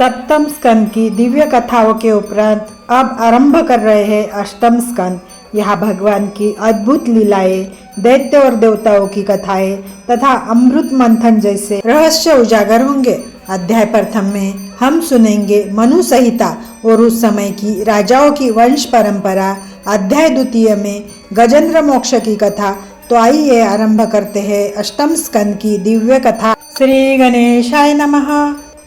सप्तम स्कंद की दिव्य कथाओं के उपरांत अब आरंभ कर रहे हैं अष्टम स्कंद। यहाँ भगवान की अद्भुत लीलाएं, दैत्य और देवताओं की कथाएं तथा अमृत मंथन जैसे रहस्य उजागर होंगे। अध्याय प्रथम में हम सुनेंगे मनु संहिता और उस समय की राजाओं की वंश परंपरा। अध्याय द्वितीय में गजेंद्र मोक्ष की कथा। तो आइए आरंभ करते हैं अष्टम स्कंद की दिव्य कथा। श्री गणेशाय नमः।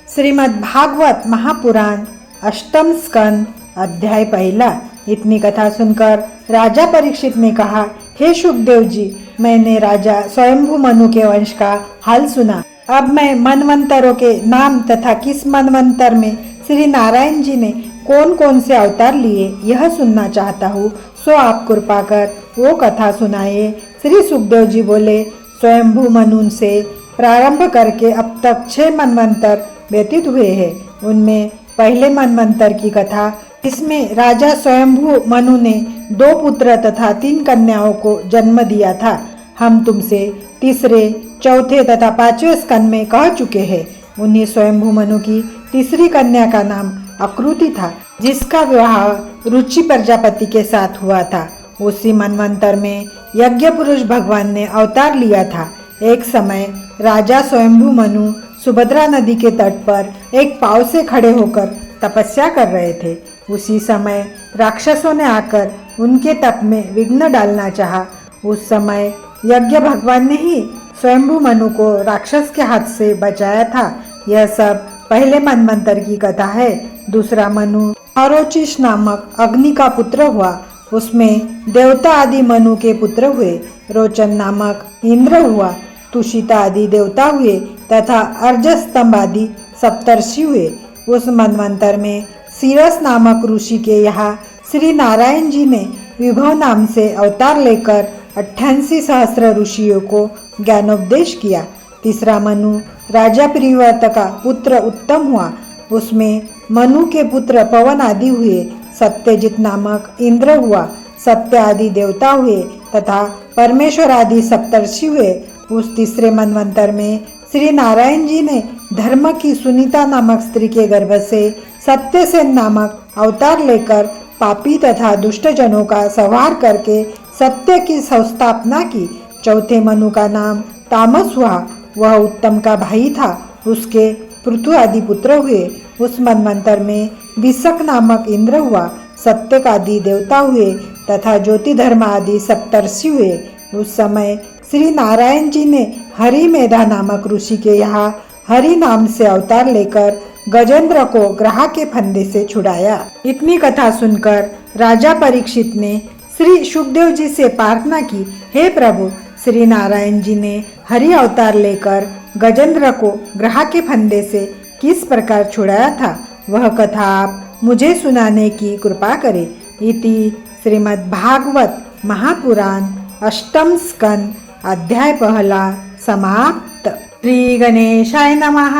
श्रीमद् भागवत महापुराण अष्टम स्कंद अध्याय पहला। इतनी कथा सुनकर राजा परीक्षित ने कहा, हे शुकदेव जी, मैंने राजा स्वयंभू मनु के वंश का हाल सुना। अब मैं मनवंतरों के नाम तथा किस मनवंतर में श्री नारायण जी ने कौन कौन से अवतार लिए यह सुनना चाहता हूँ। सो आप कृपा कर वो कथा सुनाइए। श्री सुखदेव जी बोले, स्वयंभू मनु से प्रारंभ करके अब तक 6 मनवंतर व्यतीत हुए हैं। उनमें पहले मनवंतर की कथा, इसमें राजा स्वयंभू मनु ने 2 पुत्र तथा 3 कन्याओं को जन्म दिया था। हम तुमसे तीसरे, चौथे तथा 5वें स्कंद में कह चुके हैं। उन्हीं स्वयंभू मनु की तीसरी कन्या का नाम आकृति था, जिसका विवाह रुचि प्रजापति के साथ हुआ था। उसी मनवंतर में यज्ञ पुरुष भगवान ने अवतार लिया था। एक समय राजा स्वयंभू मनु सुभद्रा नदी के तट पर एक पाव से खड़े होकर तपस्या कर रहे थे। उसी समय राक्षसों ने आकर उनके तप में विघ्न डालना चाहा। उस समय यज्ञ भगवान ने ही स्वयंभू मनु को राक्षस के हाथ से बचाया था। यह सब पहले मनवंतर की कथा है। दूसरा मनु अरोचिष नामक अग्नि का पुत्र हुआ। उसमें देवता आदि मनु के पुत्र हुए। रोचन नामक इंद्र हुआ। तुषिता आदि देवता हुए तथा अर्जस्तंभ आदि सप्तर्षि हुए। उस मनवंतर में सीरस नामक ऋषि के यहाँ श्री नारायण जी ने विभव नाम से अवतार लेकर 88 सहस्र ऋषियों को ज्ञानोपदेश किया। तीसरा मनु राजा प्रियव्रत का पुत्र उत्तम हुआ। उसमें मनु के पुत्र पवन आदि हुए। सत्यजित नामक इंद्र हुआ। सत्य आदि देवता हुए तथा परमेश्वर आदि सप्तर्षि हुए। उस तीसरे मनवंतर में श्री नारायण जी ने धर्म की सुनीता नामक स्त्री के गर्भ से सत्यसेन नामक अवतार लेकर पापी तथा दुष्ट जनों का संहार करके सत्य की संस्थापना की। चौथे मनु का नाम तामस हुआ। वह उत्तम का भाई था। उसके पृथु आदि पुत्र हुए। उस मनवंतर में विशक नामक इंद्र हुआ। सत्य आदि देवता हुए तथा ज्योति धर्म आदि सप्तर्षि हुए। उस समय श्री नारायण जी ने हरि मेधा नामक ऋषि के यहाँ हरि नाम से अवतार लेकर गजेंद्र को ग्रह के फंदे से छुड़ाया। इतनी कथा सुनकर राजा परीक्षित ने श्री शुकदेव जी से प्रार्थना की, हे प्रभु, श्री नारायण जी ने हरि अवतार लेकर गजेंद्र को ग्रह के फंदे से किस प्रकार छुड़ाया था, वह कथा आप मुझे सुनाने की कृपा करें। इति श्रीमद् भागवत महापुराण अष्टम स्कंद अध्याय पहला समाप्त। श्री गणेशाय नमः।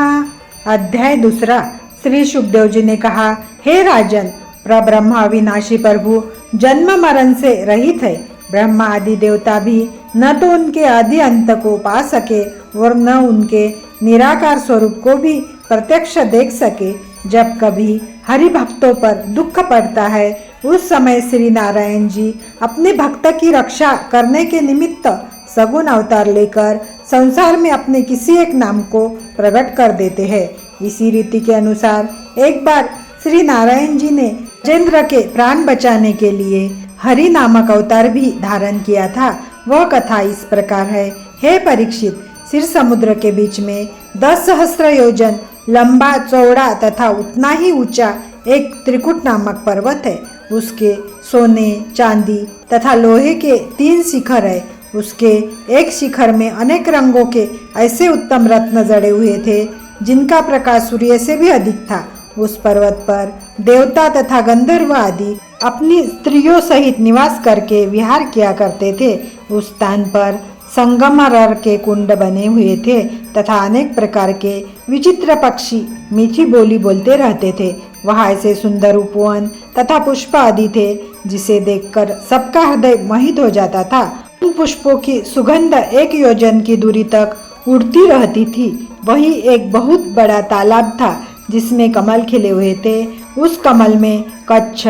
अध्याय दूसरा। श्री शुकदेव जी ने कहा, हे राजन, प्रब्रह्म अविनाशी प्रभु जन्म मरण से रहित है। ब्रह्मा आदि देवता भी न तो उनके आदि अंत को पा सके और न उनके निराकार स्वरूप को भी प्रत्यक्ष देख सके। जब कभी हरि भक्तों पर दुख पड़ता है, उस समय श्री नारायण जी अपने भक्त की रक्षा करने के निमित्त सगुण अवतार लेकर संसार में अपने किसी एक नाम को प्रकट कर देते हैं। इसी रीति के अनुसार एक बार श्री नारायण जी ने गजेंद्र के प्राण बचाने के लिए हरि नामक अवतार भी धारण किया था। वह कथा इस प्रकार है। हे परीक्षित, क्षीर समुद्र के बीच में 10 सहस्र योजन लंबा चौड़ा तथा उतना ही ऊंचा एक त्रिकुट नामक पर्वत है। उसके सोने, चांदी तथा लोहे के 3 शिखर है। उसके एक शिखर में अनेक रंगों के ऐसे उत्तम रत्न जड़े हुए थे, जिनका प्रकाश सूर्य से भी अधिक था। उस पर्वत पर देवता तथा गंधर्व आदि अपनी स्त्रियों सहित निवास करके विहार किया करते थे। उस स्थान पर संगमरमर के कुंड बने हुए थे तथा अनेक प्रकार के विचित्र पक्षी मीठी बोली बोलते रहते थे। वहाँ ऐसे सुंदर उपवन तथा पुष्प आदि थे, जिसे देखकर सबका हृदय मोहित हो जाता था। उन पुष्पों की सुगंध 1 योजन की दूरी तक उड़ती रहती थी। वही एक बहुत बड़ा तालाब था। जिसमें कमल खिले हुए थे। उस कमल में कच्छ,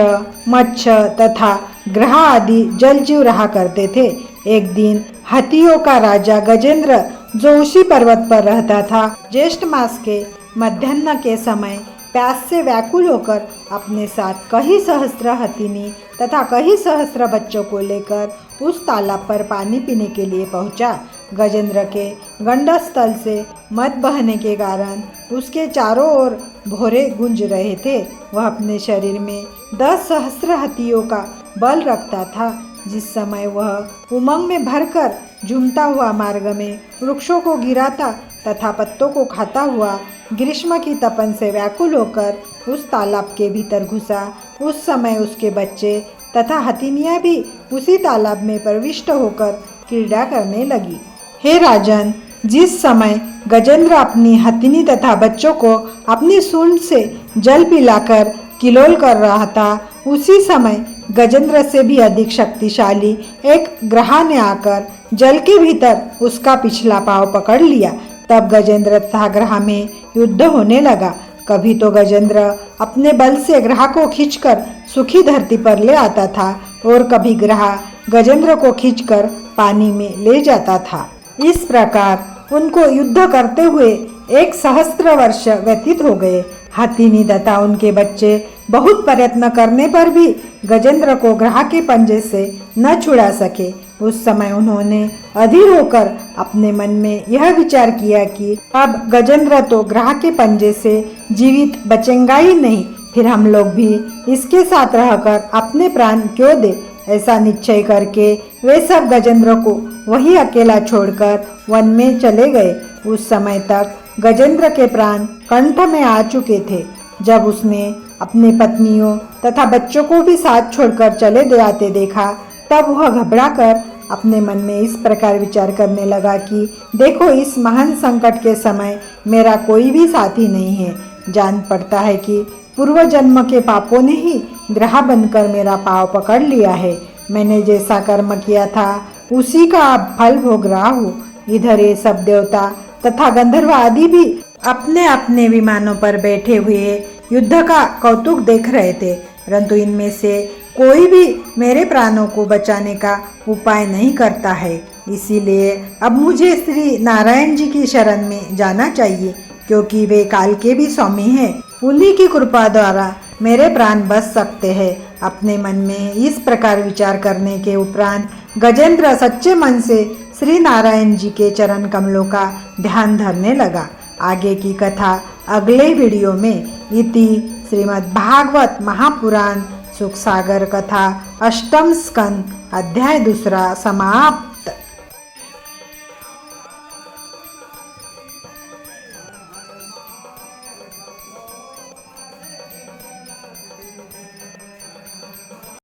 मच्छ तथा ग्रह आदि जलजीव रहा करते थे। एक दिन हाथियों का राजा गजेंद्र, जो उसी पर्वत पर रहता था, ज्येष्ठ मास के मध्याह्न के समय प्यास से व्याकुल होकर अपने साथ कई सहस्त्र हथिनी तथा कई सहस्त्र बच्चों को लेकर उस तालाब पर पानी पीने के लिए पहुंचा। गजेंद्र के गंडस्थल से मद बहने के कारण उसके चारों ओर भौरे गूंज रहे थे। वह अपने शरीर में 10 सहस्त्र हाथियों का बल रखता था। जिस समय वह उमंग में भरकर झूमता हुआ मार्ग में वृक्षों को गिराता तथा पत्तों को खाता हुआ ग्रीष्म की तपन से व्याकुल होकर उस तालाब के भीतर घुसा, उस समय उसके बच्चे तथा हथिनियाँ भी उसी तालाब में प्रविष्ट होकर क्रीड़ा करने लगी। हे राजन, जिस समय गजेंद्र अपनी हथिनी तथा बच्चों को अपनी सूंड से जल पिलाकर किलोल कर रहा था, उसी समय गजेंद्र से भी अधिक शक्तिशाली एक ग्रह ने आकर जल के भीतर उसका पिछला पांव पकड़ लिया। तब गजेंद्र तथा ग्रह में युद्ध होने लगा। कभी तो गजेंद्र अपने बल से ग्रह को खींचकर सूखी धरती पर ले आता था और कभी ग्रह गजेंद्र को खींचकर पानी में ले जाता था। इस प्रकार उनको युद्ध करते हुए 1 सहस्त्र वर्ष व्यतीत हो गए। हाथिनी तथा उनके बच्चे बहुत प्रयत्न करने पर भी गजेंद्र को ग्रह के पंजे से न छुड़ा सके। उस समय उन्होंने अधीर होकर अपने मन में यह विचार किया कि अब गजेंद्र तो ग्रह के पंजे से जीवित बचेगा ही नहीं, फिर हम लोग भी इसके साथ रहकर अपने प्राण क्यों दे। ऐसा निश्चय करके वे सब गजेंद्र को वहीं अकेला छोड़कर वन में चले गए। उस समय तक गजेंद्र के प्राण कंठ में आ चुके थे। जब उसने अपनी पत्नियों तथा बच्चों को भी साथ छोड़कर चले जाते देखा, तब वह घबराकर अपने मन में इस प्रकार विचार करने लगा कि देखो, इस महान संकट के समय मेरा कोई भी साथी नहीं है। जान पड़ता है कि पूर्व जन्म के पापों ने ही ग्रह बनकर मेरा पांव पकड़ लिया है। मैंने जैसा कर्म किया था उसी का अब फल भोग रहा हूँ। इधर ये सब देवता तथा गंधर्व आदि भी अपने अपने विमानों पर बैठे हुए युद्ध का कौतुक देख रहे थे, परंतु इनमें से कोई भी मेरे प्राणों को बचाने का उपाय नहीं करता है। इसीलिए अब मुझे श्री नारायण जी की शरण में जाना चाहिए, क्योंकि वे काल के भी स्वामी हैं। उन्हीं की कृपा द्वारा मेरे प्राण बच सकते हैं। अपने मन में इस प्रकार विचार करने के उपरांत गजेंद्र सच्चे मन से श्री नारायण जी के चरण कमलों का ध्यान धरने लगा। आगे की कथा अगले वीडियो में। इति श्रीमद् भागवत महापुराण सुखसागर कथा 8म स्कंद अध्याय 2 समाप्त।